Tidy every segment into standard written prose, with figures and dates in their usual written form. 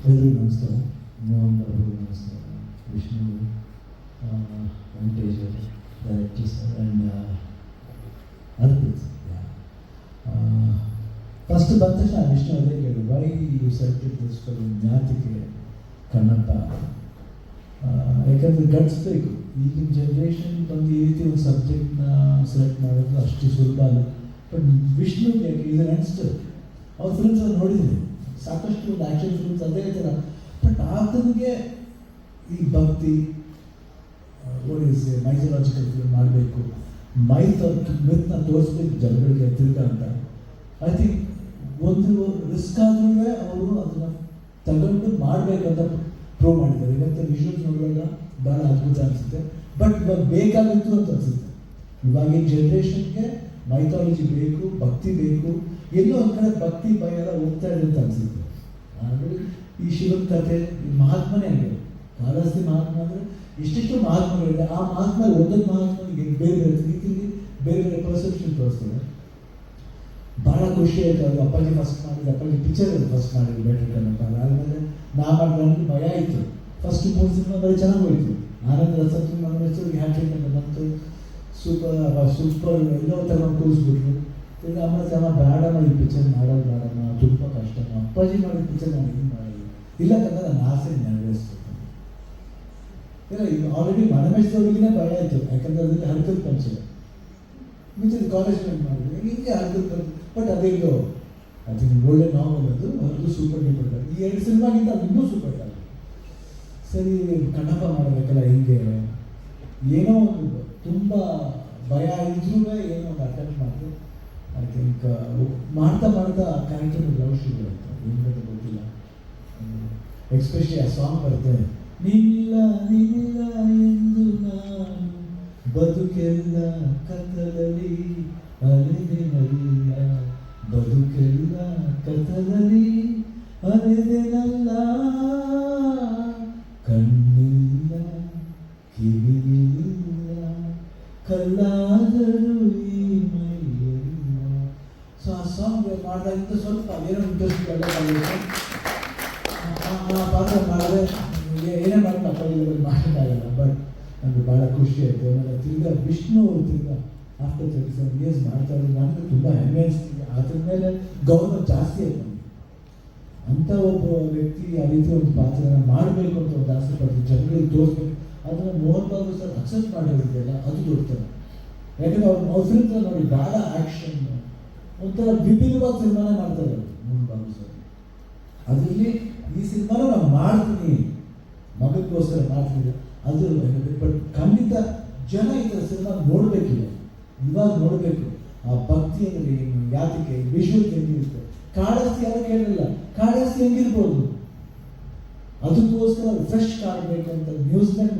ಎಲ್ರಿಗೂ ನಮಸ್ಕಾರ. ಮೋಹನ್ ಅವರು ನಮಸ್ಕಾರ. Vishnu, Venkatesh director sir and Arpit. First ಬಂದ ತಕ್ಷಣ ವಿಷ್ಣು ಅದೇ ಕೇಳಿ, why you selected this for ಜ್ಞಾತಿಕೆ ಕನ್ನಡ? ಯಾಕಂದರೆ ಗಡಿಸ್ಬೇಕು. ಈಗಿನ ಜನ್ರೇಷನ್ ಬಂದು ಈ ರೀತಿ ಒಂದು ಸಬ್ಜೆಕ್ಟ್ನ ಸೆಲೆಕ್ಟ್ ಮಾಡೋದು ಅಷ್ಟು ಸುಲಭ ಅಲ್ಲ. ಬಟ್ ವಿಷ್ಣುಗೆ ಇದು ಯಂಗ್ಸ್ಟರ್, ಅವ್ರ ಫಿಲ್ಮ್ಸ್ ಅವ್ರು ನೋಡಿದ್ದೀನಿ, ಸಾಕಷ್ಟು ಒಂದು ಆ್ಯಕ್ಷನ್ ಫಿಲ್ಮ್ಸ್ ಅದೇ ಥರ. ಬಟ್ ಆತನಿಗೆ ಈ ಭಕ್ತಿ ಮೈಥಾಲಜಿಕಲ್ ಫಿಲ್ಮ್ ಮಾಡಬೇಕು, ಮಿತ್ನ ತೋರಿಸ್ಬೇಕು ಜನಗಳಿಗೆ ತಿರ್ಗ ಅಂತ. ಐ ಥಿಂಕ್ ಒಂದು ರಿಸ್ಕ್ ಆದ್ರೂ ಅವರು ಅದನ್ನು ತಗೊಂಡು ಮಾಡಬೇಕಂತ ಪ್ರೂವ್ ಮಾಡಿದ್ದಾರೆ. ಇವತ್ತು ವಿಷುವಲ್ಸ್ ನೋಡುವಾಗ ಭಾಳ ಅದ್ಭುತ ಅನಿಸುತ್ತೆ. ಬಟ್ ಇವಾಗ ಬೇಕಾಗಿತ್ತು ಅಂತ ಅನಿಸುತ್ತೆ. ಇವಾಗಿನ ಜನ್ರೇಷನ್ಗೆ ಮೈಥಾಲಜಿ ಬೇಕು, ಭಕ್ತಿ ಬೇಕು. ಎಲ್ಲೋ ಒಂದು ಕಡೆ ಭಕ್ತಿ ಭಯ ಎಲ್ಲ ಹೋಗ್ತಾ ಇದೆ ಅಂತ ಅನಿಸುತ್ತೆ. ಆಮೇಲೆ ಈ ಶಿವನ ಕಥೆ ಮಹಾತ್ಮನೇ ಆಗಿದೆ. ಕಾಳಹಸ್ತಿ ಮಹಾತ್ಮ ಅಂದರೆ ಇಷ್ಟಿಷ್ಟು ಮಹಾತ್ಮಗಳಿದೆ. ಆ ಮಹಾತ್ಮ ಒಂದೊಂದು ಮಹಾತ್ಮನಿಗೆ ಬೇರೆ ಬೇರೆ ರೀತಿಯಲ್ಲಿ ಬೇರೆ ಬೇರೆ ಪರ್ಸೆಪ್ಷನ್ ತೋರಿಸ್ತಾರೆ. ಭಾಳ ಖುಷಿ ಆಯಿತು. ಅದು ಅಪ್ಪಾಜಿ ಫಸ್ಟ್ ಮಾಡಿದ್ದು, ಅಪ್ಪಾಜಿ ಪಿಕ್ಚರ್ ಫಸ್ಟ್ ಮಾಡಿದ್ದು ಬೇಟರ್ ಕನ್ನಡ. ಆದಮೇಲೆ ನಾ ಮಾಡಿದ್ರೆ ಭಯ ಆಯಿತು. ಫಸ್ಟ್ 3 ಸಿನಿಮಾ ಬರೀ ಚೆನ್ನಾಗಿ ಹೋಯಿತು. ಆನಂದ ರಸತ್ತು ಮನಸ್ಸಿಗೆ ಹ್ಯಾಟ್ರಿಕ್ ಅಂತ ಬಂತು. ಸೂಪರ್ ಎಲ್ಲೋ ತಗೊಂಡು ಕೂರಿಸ್ಬಿಟ್ರು. ಈಗ ಅಮ್ಮ ಬೇಡ ಮಾಡಿ ಪಿಕ್ಚರ್ ಮಾಡೋದು ಬೇಡಮ್ಮ, ತುಂಬ ಕಷ್ಟ. ಅಪ್ಪಾಜಿ ಮಾಡಿದ ಪಿಕ್ಚರ್ ನಾನು ಏನು ಮಾಡೋದು ಇಲ್ಲ ಕನ್ನಡ ನನ್ನ ಆಸೆ ನೆರವೇರಿಸ್ಬೇಕು. ಇಲ್ಲ ಈಗ ಆಲ್ರೆಡಿ ಮನಮೆಚ್ಚದವ್ರಿಗಿನೇ ಭಯ ಆಯಿತು. ಯಾಕಂದರೆ ಅದರಲ್ಲಿ ಹರ್ಕಲ್ ಪಂಚ ಮಿಕ್ಕಿದ ಕಾಲೇಜ್ ಮಾಡಿದ್ರೆ ಹಿಂಗೆ ಹರ್ಕಲ್ ಪಂಚ. ಬಟ್ ಅದೇಗೋ ಅದು ಒಳ್ಳೆ ನಾವಲ್, ಅದು ಸೂಪರ್ ಡೂಪರ್. ಈ 2 ಸಿನಿಮಾಗಿಂತ ಅದು ಇನ್ನೂ ಸೂಪರ್ ಆಗಿದೆ. ಸರಿ ಕನ್ನಡ ಮಾಡಬೇಕಲ್ಲ, ಹಿಂಗೆ ಏನೋ ಒಂದು ತುಂಬ ಭಯ ಇದ್ರೂ ಏನೋ ಒಂದು ಅಟೆಂಪ್ಟ್ ಮಾಡಿದೆ. ಐ ಥಿಂಕ್ ಮಾಡ್ತಾ ಮಾಡ್ತಾ ಕ್ಯಾರೆಕ್ಟರ್ ಲವ್ ಶುರು ಆಯಿತು. ಏನು ಗೊತ್ತಿಲ್ಲ. ಎಕ್ಸ್ಪೆಷಲಿ ಆ ಸಾಂಗ್ ಬರುತ್ತೆ, ನೀನಿಲ್ಲ ನೀನಿಲ್ಲ ಎಂದು ನಾನು ಬದುಕೆಲ್ಲ ಕತ್ತಲಲ್ಲಿ ಅಲೆದೆನಲ್ಲ, ಬದುಕೆಲ್ಲ ಕತ್ತಲಲ್ಲಿ ಅಲೆದೆನಲ್ಲ, ಕಣ್ಣಿಲ್ಲ ಕಿವಿಯಿಲ್ಲ ಕಲ್ಲಾದರೂ ಈ ಮೈಯಿಲ್ಲ. ಸೊ ಆ ಸಾಂಗ್ ಮಾಡಿದಂತ ಸ್ವಲ್ಪ ಏನೋ ಇಂಟ್ರೆಸ್ಟ್ ಎಲ್ಲ ಪಾತ್ರ ಮಾಡಿದ್ರೆ ಏನೇ ಮಾಡಿ ಅಪ್ಪಾಜಿಗಳು ಮಾಡೋಕ್ಕಾಗಲ್ಲ. ಬಟ್ ನನಗೆ ಭಾಳ ಖುಷಿ ಆಯಿತು. ಆಮೇಲೆ ತಿರ್ಗಾ ವಿಷ್ಣು ಅವರು ತಿರ್ಗಾ ಆಫ್ಟರ್ 37 years ಮಾಡ್ತಾ ಇದ್ರು. ನನಗೆ ತುಂಬ ಹೆಮ್ಮೆ ಅನಿಸ್ತಿದೆ. ಅದ್ರ ಮೇಲೆ ಗೌರವ ಜಾಸ್ತಿ ಆಯ್ತು ನನಗೆ. ಅಂಥ ಒಬ್ಬ ವ್ಯಕ್ತಿ ಆ ರೀತಿ ಒಂದು ಪಾತ್ರನ ಮಾಡಬೇಕು ಅಂತ ಒಂದು ಆಸೆ ಪಡ್ತೀವಿ, ಜನಗಳಿಗೆ ತೋರಿಸ್ಬೇಕು. ಅದನ್ನು ಮೋಹನ್ ಬಾಬು ಸರ್ ಅಕ್ಸೆಪ್ಟ್ ಮಾಡಿರೋದಿದೆಯಲ್ಲ, ಅದು ದೊಡ್ಡತನ. ಯಾಕಂದರೆ ಅವ್ರ ಫಿಲ್ಮ್ ನೋಡಿ ಭಾಳ ಆ್ಯಕ್ಷನ್, ಒಂಥರ ವಿಭಿನ್ನವಾದ ಸಿನಿಮಾನ ಮಾಡ್ತಾರೆ ಮೋಹನ್ ಬಾಬು ಸರ್. ಅದರಲ್ಲಿ ಈ ಸಿನಿಮಾನ ನಾನು ಮಾಡ್ತೀನಿ, ಮಗಕ್ಕೋಸ್ಕರ ಮಾಡ್ತೀನಿ. ಅದು ಬಟ್ ಖಂಡಿತ ಜನ ಈ ಥರ ಸಿನಿಮಾ ನೋಡಬೇಕಿಲ್ಲ, ಇವಾಗ ನೋಡಬೇಕು. ಆ ಭಕ್ತಿ ಅಂದರೆ ಏನು, ಯಾತಕ್ಕೆ, ವಿಷುವಲ್ ಹೆಂಗಿರುತ್ತೆ. ಕಾಳಹಸ್ತಿ ಯಾರು ಕೇಳಿಲ್ಲ, ಕಾಳಹಸ್ತಿ ಹೆಂಗಿರ್ಬೋದು. ಅದಕ್ಕೋಸ್ಕರ ಫ್ರೆಶ್ ಕಾಣಬೇಕು ಅಂತ ನ್ಯೂಸ್ಲ್ಯಾಂಡ್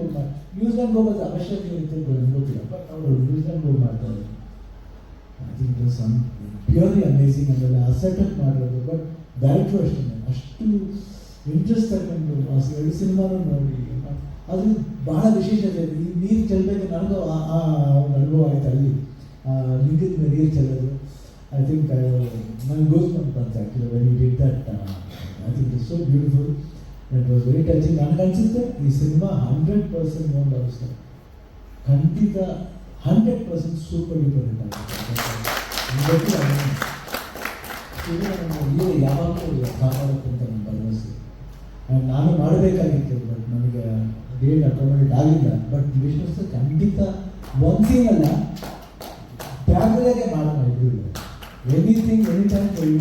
ಹೋಗೋದು ಅವಶ್ಯಕತೆ ಇರುತ್ತೆ ಗೊತ್ತಿಲ್ಲ. ಬಟ್ ಅವರು ನ್ಯೂಸ್ಲ್ಯಾಂಡ್ ಹೋಗಿ ಮಾಡ್ತಾರೆ. I think some purely amazing. ಆಮೇಲೆ ಆ ಸೆಟಪ್ ಮಾಡಿರೋದು. ಬಟ್ ಡೈರೆಕ್ಟ್ರು ಅಷ್ಟು ಇಂಟ್ರೆಸ್ಟ್ ತಗೊಂಡು ಆ 2 ಸಿನಿಮಾನು ನೋಡಿ ಅದು ಭಾಳ ವಿಶೇಷತೆ ಇದೆ. ಈ ನೀರು ಚೆಲ್ಲಬೇಕು ನನಗೂ ಆ ಒಂದು ಅನುಭವ ಆಯಿತು. ಅಲ್ಲಿ ಲಿಂಗದ ಮೇಲೆ ನೀರು ಚೆಲ್ಲೋದು ಐ ಥಿಂಕ್ ನನಗೆ ಗೋಸ್ಬಂಪ್ ಅಂತ actually when you did that. I think it's so beautiful. It was very touching. ನನಗನ್ಸುತ್ತೆ ಈ ಸಿನಿಮಾ 100% ನೋಡ್ ಅನಿಸ್ತು. ಖಂಡಿತ 100% ಸೂಪರ್ ಡೂಪರ್ ಹಿಟ್ ಆಗುತ್ತೆ. ಯಾವಾಗಲೂ ಕಾಪಾಡುತ್ತೆ ಅಂತ ನನ್ನ ಭರವಸೆ. ಆ್ಯಂಡ್ ನಾನು ಮಾಡಬೇಕಾಗಿತ್ತು, ಬಟ್ ನನಗೆ ಡೇಟ್ ಅಕಾಮಡೇಟ್ ಆಗಿಲ್ಲ. ಬಟ್ ವಿಷ್ಣು ಸರ್ ಖಂಡಿತ ಒಂದೇನಲ್ಲ ಫ್ಯಾಮಿಲಿಯಾಗೆ ಮಾಡೋಣ. ಇಬ್ಬರು ಎನಿಥಿಂಗ್ ಎನಿ ಟೈಮ್ ಕೊಯ್ಯು.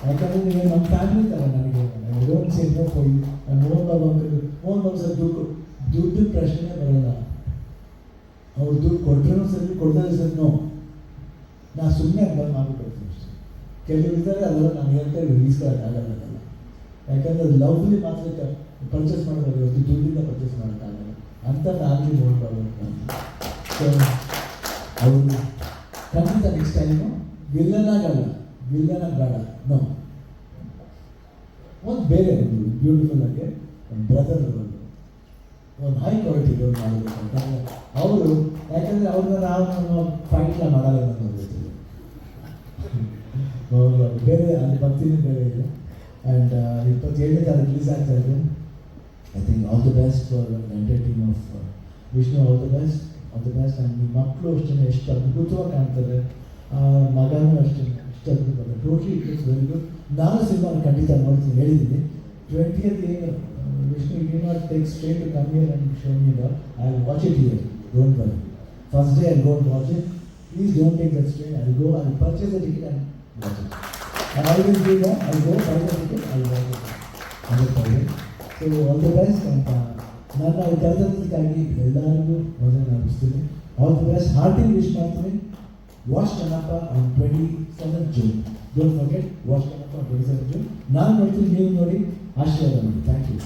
ಯಾಕಂದರೆ ನೀವು ನಮ್ಮ ಫ್ಯಾಮಿಲಿ ಥರ. ನನಗೆ don't say no for you. Mohan Babu sir ದುಡ್ಡು ಪ್ರಶ್ನೆ ಬರೋಲ್ಲ. ಅವ್ರು ದುಡ್ಡು ಕೊಟ್ಟರೂ ಸರಿ, ಕೊಡ್ತಾರೆ ಸರ್, ನೋ, ನಾನು ಸುಮ್ಮನೆ ಬಂದು ಮಾಡಿಬಿಡ್ತೀನಿ ಅಷ್ಟೇ. ಕೆಲವರು ಇದ್ದಾರೆ, ಅದೆಲ್ಲ ನಾನು ಹೇಳ್ತಾ ಈಸ್ಕೊಳ್ಳೋಕ್ಕಾಗಲ್ಲ. ಯಾಕಂದರೆ ಅದು ಲವ್ಲಿ ಮಾತ್ರ ಪರ್ಚೇಸ್ ಮಾಡೋದು, ಇವತ್ತು ದುಡ್ಡಿಂದ ಪರ್ಚೇಸ್ ಮಾಡೋಕ್ಕಾಗಲ್ಲ ಅಂತ ಫ್ಯಾಮಿಲಿ ನೋಡ್ಬಾರ್ದು. ಸೊ ಅವರು ಖಂಡಿತ ನೆಕ್ಸ್ಟ್ ಟೈಮು ವಿಲ್ಲನಾಗಲ್ಲ, ವಿಲ್ಲನಾಗ ಬೇಡ, ನೋ, ಒಂದು ಬೇರೆ ಒಂದು ಬ್ಯೂಟಿಫುಲ್ ಆಗಿ ಒಂದು ಬ್ರದರ್ ಒಂದು ಹೈ ಕ್ವಾಲಿಟಿ ರೋಲ್ ಮಾಡಬೇಕು ಅಂತ ಅವರು. ಯಾಕಂದರೆ ಅವ್ರನ್ನ ನಾವು ಫೈಟ್ಲ ಮಾಡಲ್ಲ ಅನ್ನೋದು ಗೊತ್ತಿಲ್ಲ. ಬೇರೆ ಅಲ್ಲಿ ಭಕ್ತಿನೂ ಬೇರೆ ಇದೆ. ಆ್ಯಂಡ್ 27ನೇ ತಾರೀಕು ರಿಲೀಸ್ ಆಗ್ತಾ ಇದೆ. I think all the best for entire team of Vishnu. All the best and ನಿಮ್ಮ ಮಕ್ಕಳು ಅಷ್ಟೇ ಎಷ್ಟು ಅದ್ಭುತವಾಗಿ ಕಾಣ್ತಾರೆ, ಮಗನೂ ಅಷ್ಟೇ ಎಷ್ಟು ಅದ್ಭುತ. Totally it is very good. ನಾನು ಸಿನಿಮಾ ಖಂಡಿತ ನೋಡ್ತೀನಿ, ಹೇಳಿದ್ದೀನಿ 20th ಏನು Vishnu you not take straight to come here and show me the I will watch it here, don't worry. First day I go and watch it. Please don't take that strain. I'll go, I'll purchase the ticket and watch it. And I will do that. I'll go buy the ticket, I'll watch it. 100%. So all the best. And ನಾನು ಕರೆದಕ್ಕಾಗಿ ಎಲ್ಲರಿಗೂ ಮೊದಲು ನಡೆಸ್ತೀನಿ. All the best. Hearty wish ಮಾಡ್ತೀನಿ. Watch Kannappa on 27th June. Don't forget, watch Kannappa on 27th June. ನಾನು ನೋಡ್ತೀನಿ, ನೀವು ನೋಡಿ, ಆಶೀರ್ವಾದ ಮಾಡಿ. Thank you.